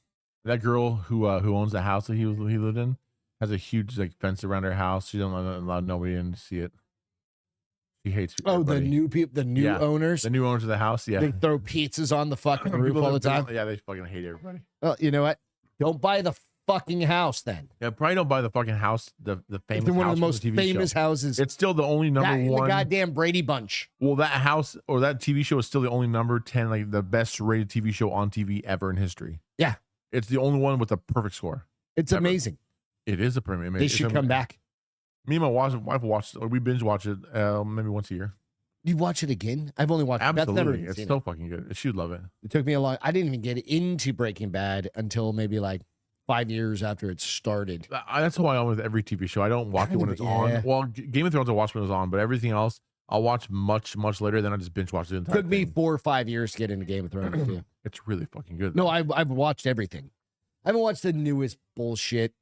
that girl who owns the house that he lived in has a huge like fence around her house. She doesn't allow nobody in to see it. She hates. Oh, the everybody. new people, the new Yeah. owners. The new owners of the house. Yeah, They throw pizzas on the fucking roof People all the that- time. Yeah, they fucking hate everybody. Well, you know what? Don't buy the fucking house then. Yeah, probably don't buy the fucking house. The famous It's one house of the from most TV famous show. houses. It's still the only That number and the one. goddamn Brady Bunch. Well, that house or that TV show is still the only number 10, like the best rated TV show on TV ever in history. Yeah. It's the only one with a perfect score. It's Ever. amazing. It is a premium. They should come back. Me and my wife watch. We binge watch it maybe once a year. You watch it again? I've only watched Beth's never Absolutely, even it's seen so fucking good. She'd love it. it. It took me a long. I didn't even get into Breaking Bad until maybe like 5 years after it started. That's how I am with every TV show. I don't watch it when it's Yeah. on. Well, Game of Thrones I watch when it's on, but everything else I'll watch much later. Then I just binge watch the entire. Took me thing. 4 or 5 years to get into Game of Thrones too. It's really fucking good. No, I've watched everything. I haven't watched the newest bullshit.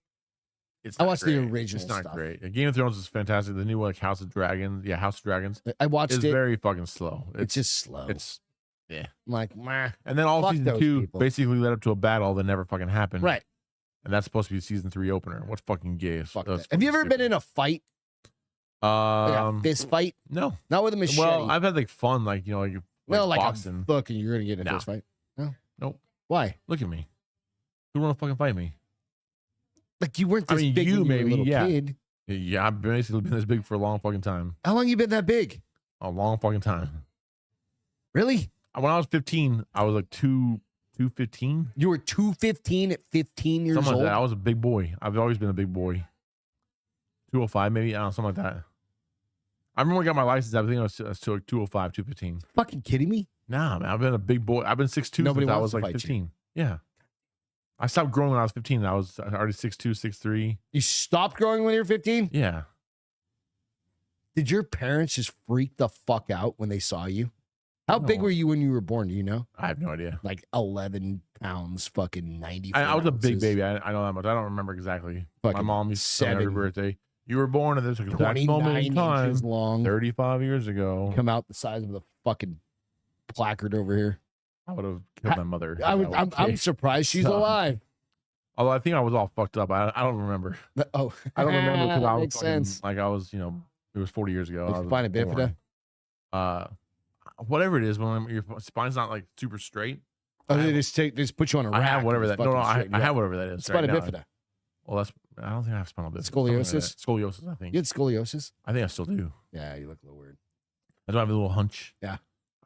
It's I not watched the great. original It's not stuff. great. Game of Thrones is fantastic. The new like House of Dragons, House of Dragons I watched is it. very fucking slow. It's just slow. it's I'm like, meh. and then all Fuck season those 2 people. basically led up to a battle that never fucking happened. Right. And that's supposed to be season 3 opener. What's fucking gay? Fuck That's that. Have you ever fucking been in a fight? Like a stupid. fist fight? No. Not with a machete. Well, I've had like fun, like like boxing. a fucking, you're gonna get in a No. fist fight. No. Nope. Why? Look at me. Who want to fucking fight me? Like you weren't I this mean, big you when you were a maybe, little yeah. kid. Yeah, I've basically been this big for a long fucking time. How long you been that big? A long fucking time. Really? When I was 15, I was like 215. You were 215 at 15 years Something like old? that. I was a big boy. I've always been a big boy. 205 maybe. I don't know, something like that. I remember when I got my license. I think I was to like 205, 215. Fucking kidding me? Nah, man. I've been a big boy. I've been 6'2" Nobody since I wants was to like fight you. 15. Yeah. I stopped growing when I was 15. I was already 6'2", 6'3". You stopped growing when you were 15? Yeah. Did your parents just freak the fuck out when they saw you? How big No. were you when you were born? Do you know? I have no idea. Like 11 pounds, fucking 94 I was a big ounces. baby. I know that much. I don't remember exactly. My Fucking mom used to tell me every 7. birthday, you were born at this exact 29 moment in time, inches long. 35 years ago. Come out the size of the fucking placard over here. I would have killed my mother. if I'm that was the I'm case. surprised she's So- alive. Although I think I was all fucked up. I don't remember. Oh, I don't remember because I was makes fucking, sense. like I was, it was 40 years ago. I Like was spina bifida. born. Whatever it is, when your spine's not like super straight. Oh, I they have- just put you on a rack. I have whatever and that. just No, fucking I straighten you have up. whatever that is. Spina right now. bifida. Well, I don't think I have spinal bifida. Scoliosis? Something like that. Scoliosis, I think. You had scoliosis? I think I still do. Yeah, you look a little weird. I don't have a little hunch. Yeah.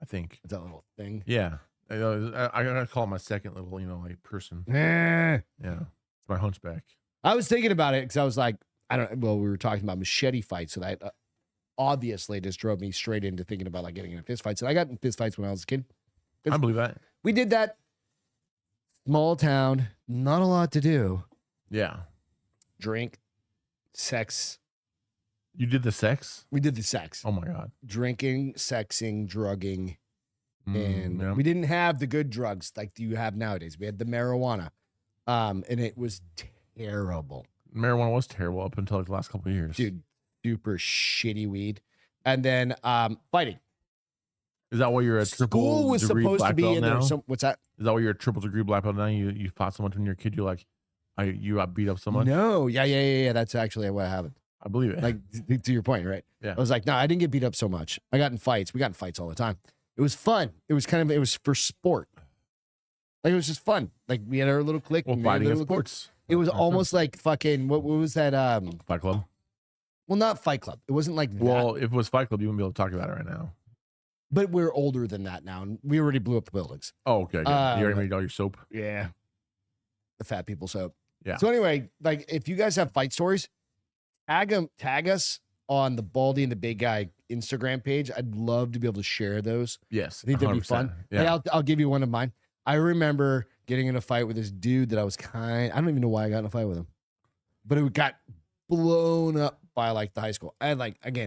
I think. It's that little thing. Yeah. I gotta call my second little, like person. Eh. Yeah. It's my hunchback. I was thinking about it because I was like, we were talking about machete fights, so that obviously just drove me straight into thinking about like getting in fist fights. And I got in fist fights when I was a kid. I believe that. We did that. Small town, not a lot to do. Yeah. Drink, sex. You did the sex? We did the sex. Oh my God. Drinking, sexing, drugging. And yeah. we didn't have the good drugs like you have nowadays. We had the marijuana. And it was terrible. Marijuana was terrible up until like the last couple of years. Dude, super shitty weed. And then fighting. Is that why you're a triple School was degree supposed black to be belt in now? there. What's that? Is that why you're a triple degree black belt now? You fought someone when you're a kid, you're like, you got beat up so much? No. Yeah. That's actually what happened. I believe it. Like to your point, right? Yeah. I was like, no, I didn't get beat up so much. I got in fights. We got in fights all the time. It was fun. It was it was for sport. Like it was just fun. Like we had our little clique. Well, and we had fighting our is little clique. sports. It was almost like fucking what was that? Fight Club. Well, not Fight Club. It wasn't like that. Well, if it was Fight Club, you wouldn't be able to talk about it right now. But we're older than that now, and we already blew up the buildings. Oh, okay. Good. You already made all your soap. Yeah. The fat people soap. Yeah. So anyway, like if you guys have fight stories, tag us on the Baldy and the Big Guy Instagram page. I'd love to be able to share those. Yes. I think that'd be 100%. fun. Yeah. Like, I'll give you one of mine. I remember getting in a fight with this dude that I don't even know why I got in a fight with him, but it got blown up by like the high school. I had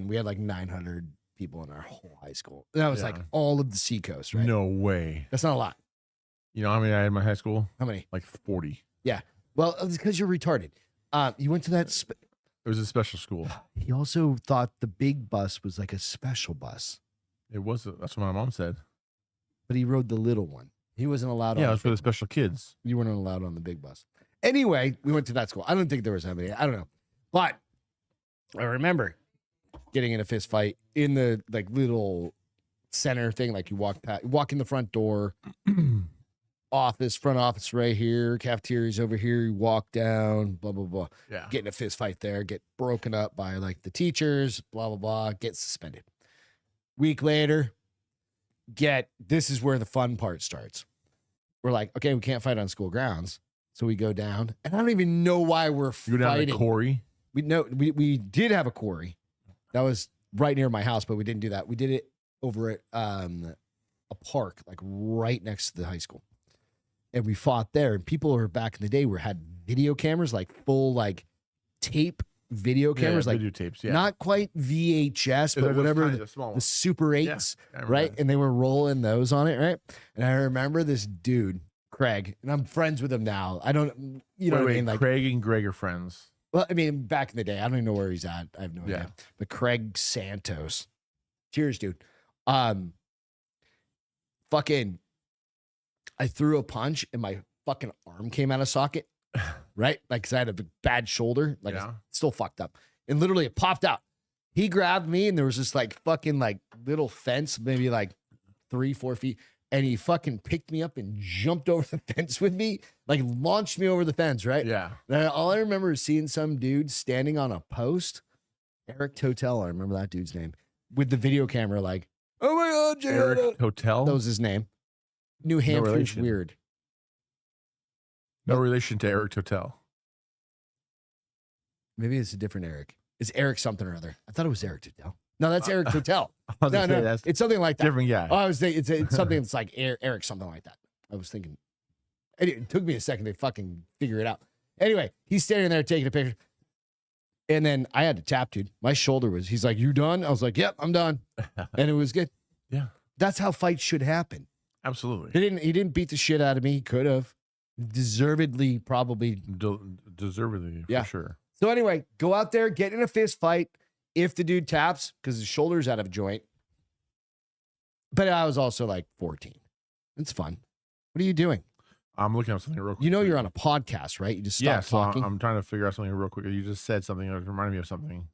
we had like 900 people in our whole high school. And that was like all of the Seacoast, right? No way. That's not a lot. You know how many I had in my high school? How many? Like 40. Yeah. Well, it's because you're retarded. You went to that. It was a special school. He also thought the big bus was like a special bus, It was. That's what my mom said. but he rode the little one. He wasn't allowed. Yeah, it on was for the special kids. You weren't allowed on the big bus. Anyway, we went to that school. I don't think there was that many. I don't know, but I remember getting in a fist fight in the like little center thing. Like you walk in the front door, front office right here, cafeteria's over here. You walk down, blah blah blah. Yeah. Get in a fist fight there, get broken up by like the teachers, blah blah blah. Get suspended. Week later, this is where the fun part starts. We're like, okay, we can't fight on school grounds. So we go down, and I don't even know why we're You go down fighting. to Corey. We did have a quarry that was right near my house, but we didn't do that. We did it over at a park, like right next to the high school, and we fought there. And people who were back in the day had video cameras, like full like tape video cameras, like videotapes. Yeah. not quite VHS, but Those whatever kinds the, of small the ones. Super 8s, I remember right? that. And they were rolling those on it, right? And I remember this dude, Craig, and I'm friends with him now. I don't, you know what I mean? Like, Craig and Greg are friends. well, I mean, back in the day, I don't even know where he's at. I have no Yeah. idea. But Craig Santos, cheers, dude. Fucking, I threw a punch and my fucking arm came out of socket, right? Like, cause I had a bad shoulder, like Yeah. it's still fucked up, and literally it popped out. He grabbed me, and there was this like fucking like little fence, maybe like 3-4 feet. And he fucking picked me up and jumped over the fence with me, like launched me over the fence, right? Yeah. And all I remember is seeing some dude standing on a post, Eric Totel, I remember that dude's name, with the video camera, like, oh my God, Jay. Eric Hotel. That was his name. New Hampshire's relation. weird. No relation to Eric Hotel. Maybe it's a different Eric. It's Eric something or other. I thought it was Eric Totel. No, that's Eric Totel. I was No, gonna say, no, that's it's something like that. different guy. Oh, I was thinking it's something that's like Eric, something like that. I was thinking. It took me a second to fucking figure it out. Anyway, he's standing there taking a picture. And then I had to tap, dude. My shoulder he's like, you done? I was like, yep, I'm done. And it was good. Yeah. That's how fights should happen. Absolutely. He didn't beat the shit out of me. He could have. Deservedly, probably. Deservedly, Yeah. for sure. So anyway, go out there, get in a fist fight. If the dude taps, because his shoulder's out of joint. But I was also like 14. It's fun. What are you doing? I'm looking up something real quick. You know you're on a podcast, right? You just stop Yeah, so talking. I'm trying to figure out something real quick. You just said something that reminded me of something.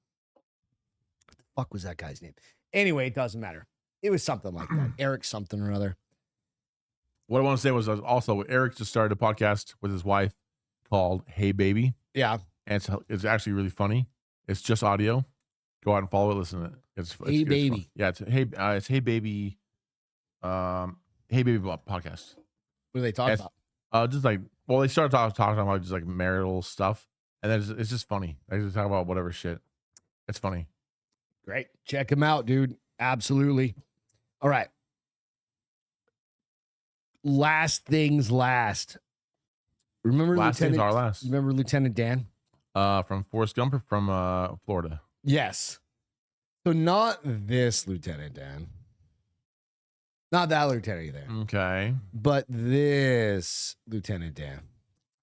What the fuck was that guy's name? Anyway, it doesn't matter. It was something like that. Eric something or other. What I want to say was also Eric just started a podcast with his wife called Hey Baby. Yeah. And it's actually really funny. It's just audio. Go out and follow it, listen to it. It's Hey Baby. fun. Yeah, it's Hey Baby. Hey Baby podcast. What do they talk about? Just like, well, they started talking about just like marital stuff, and then it's just funny. They just talk about whatever shit. It's funny. Great. Check him out, dude. Absolutely. All right. Last things last. Remember Last things are last. Remember Lieutenant Dan? From Forrest Gump or from Florida? Yes. So not this Lieutenant Dan. Not that Lieutenant Dan. Okay. But this Lieutenant Dan.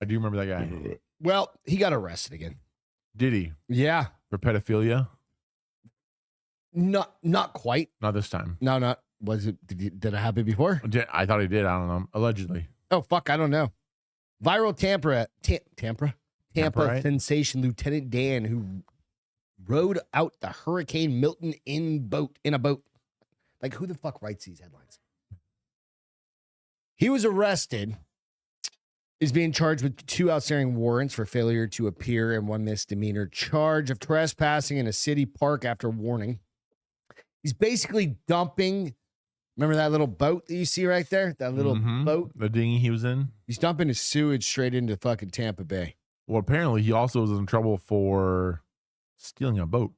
I do remember that guy. Well, he got arrested again. Did he? Yeah. For pedophilia? Not quite. Not this time. No, not. Was it? Did it happen before? I thought he did. I don't know. Allegedly. Oh, fuck. I don't know. Viral Tampa right? sensation Lieutenant Dan, who rode out the Hurricane Milton in a boat. Like, who the fuck writes these headlines? He was arrested. Is being charged with 2 outstanding warrants for failure to appear and 1 misdemeanor charge of trespassing in a city park after warning. He's basically dumping. Remember that little boat that you see right there? That little boat? The dinghy he was in? He's dumping his sewage straight into fucking Tampa Bay. Well, apparently he also was in trouble for stealing a boat.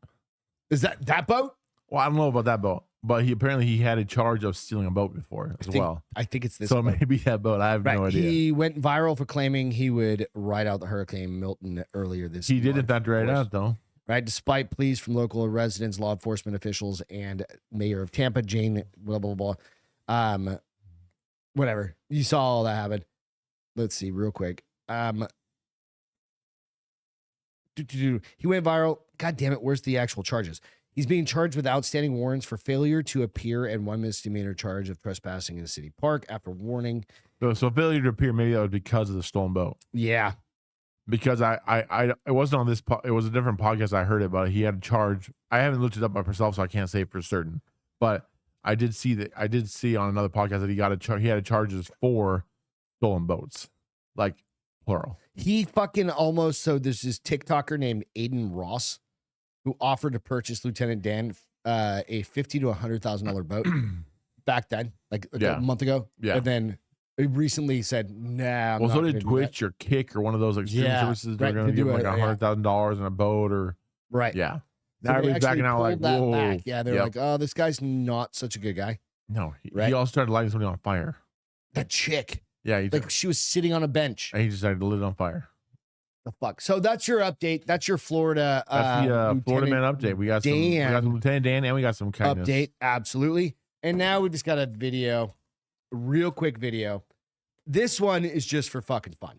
Is that boat? Well, I don't know about that boat, but he had a charge of stealing a boat before as well. I think it's this So boat. maybe that boat. I have no idea. He went viral for claiming he would ride out the Hurricane Milton earlier this He did in month, fact ride out though. right? Despite pleas from local residents, law enforcement officials, and mayor of Tampa, Jane, blah, blah, blah. Whatever. You saw all that happen. Let's see real quick. He went viral. God damn it. Where's the actual charges? He's being charged with outstanding warrants for failure to appear and 1 misdemeanor charge of trespassing in a city park after warning. So failure to appear, maybe that was because of the stolen boat. Yeah. Because it wasn't on this. It was a different podcast. I heard it, but he had a charge. I haven't looked it up by myself, so I can't say for certain. But I did see that. I did see on another podcast that he got he had charges for stolen boats, like plural. He fucking almost. So there's this TikToker named Aiden Ross who offered to purchase Lieutenant Dan a $50,000 to $100,000 boat back then, like a month ago. Yeah. And then he recently said, nah. Well, so did Twitch or Kick or one of those like streaming services. They're going to give him like $100,000 in a boat or right. Yeah. So now he's backing out like, whoa. Back. Yeah, they're like, oh, this guy's not such a good guy. No, he also tried to light somebody on fire. That chick. Yeah, she was sitting on a bench. And he decided to lit it on fire. The fuck. So that's your update. That's your Florida. That's the Florida man update. We got some Lieutenant Dan, and we got some kindness. Update, absolutely. And now we just got a video, real quick video. This one is just for fucking fun.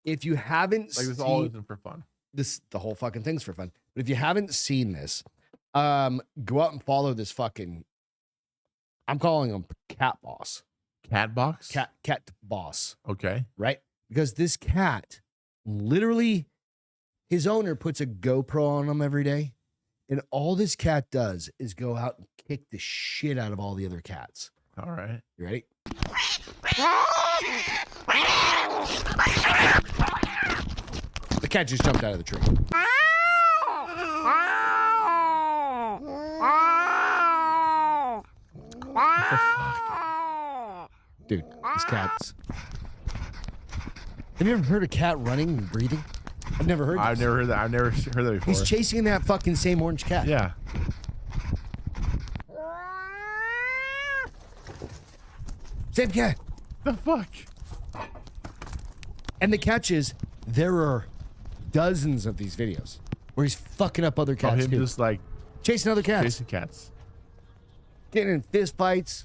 If you haven't like this all isn't for fun. The whole fucking thing's for fun. But if you haven't seen this, go out and follow this fucking. I'm calling him Cat Boss. Cat box? Cat Boss. Okay. Right? Because this cat, literally, his owner puts a GoPro on him every day. And all this cat does is go out and kick the shit out of all the other cats. All right. You ready? The cat just jumped out of the tree. What the fuck? Dude, this cat's. Have you ever heard a cat running and breathing? I've never heard this. I've never heard that. I've never heard that before. He's chasing that fucking same orange cat. Yeah. Same cat. The fuck? And the catch is, there are dozens of these videos where he's fucking up other cats. Him just like chasing other cats. chasing cats. Getting in fist fights.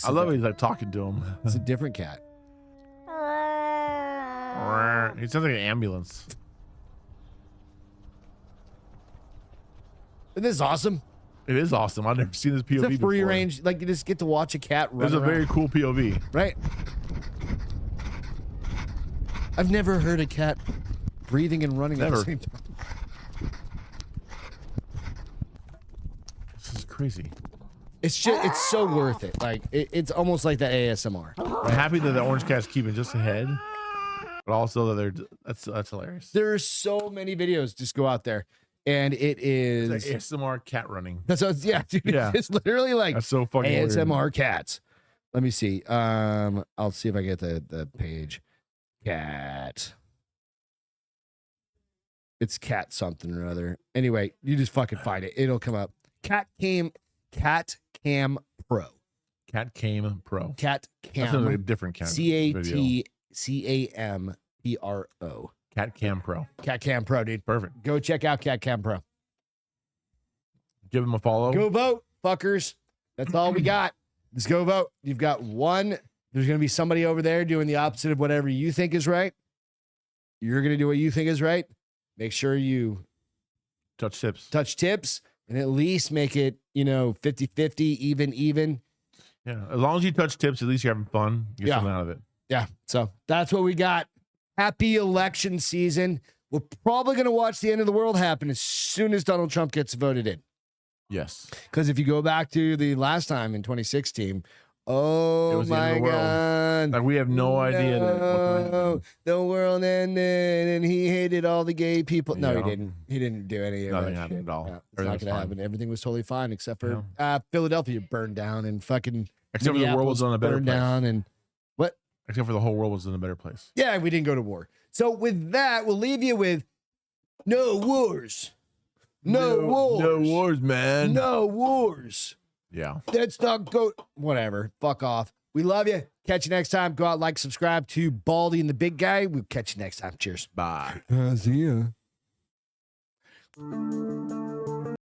I love it. He's like talking to him. It's a different cat. He sounds like an ambulance. Isn't this awesome? It is awesome. I've never seen this POV It's a free before. range, like you just get to watch a cat run It's a around, very cool POV. right? I've never heard a cat breathing and running at Never. the same time. This is crazy. It's just, it's so worth it. Like it's almost like the ASMR. I'm happy that the orange cat's keeping just ahead, but also that that's hilarious. There are so many videos. Just go out there, and it is It's like ASMR cat running. that's what, yeah, dude. Yeah. It's literally like That's so fucking weird. ASMR cats. Let me see. I'll see if I get the page. Cat. It's cat something or other. Anyway, you just fucking find it. It'll come up. Cat Cam Pro. Cat Cam Pro. Cat That sounds like a Cam. different cat video. CATCAMPRO. Cat Cam Pro. Cat Cam Pro, dude. Perfect. Go check out Cat Cam Pro. Give him a follow. Go vote, fuckers. That's all we got. Just go vote. You've got one. There's going to be somebody over there doing the opposite of whatever you think is right. You're going to do what you think is right. Make sure you Touch tips. touch tips and at least make it, 50-50, even. Yeah. As long as you touch tips, at least you're having fun. Get Yeah. something out of it. Yeah. So that's what we got. Happy election season. We're probably going to watch the end of the world happen as soon as Donald Trump gets voted in. Yes. Because if you go back to the last time in 2016, It oh was the end my of the world. God. Like we have no idea that what's gonna happen. The world ended and he hated all the gay people. No, Yeah. he didn't. He didn't do any of Nothing that happened shit. at all. Yeah, it's Everything not was going to fine. happen. Everything was totally fine except for Philadelphia burned down and fucking Except for the world Minneapolis was in a better burned place. down and what? Except for the whole world was in a better place. Yeah, we didn't go to war. So with that, we'll leave you with no wars. No wars. No wars, man. No wars. Yeah. Let's not go. Whatever. Fuck off. We love you. Catch you next time. Go out, like, subscribe to Baldy and the Big Guy. We'll catch you next time. Cheers. Bye. See ya.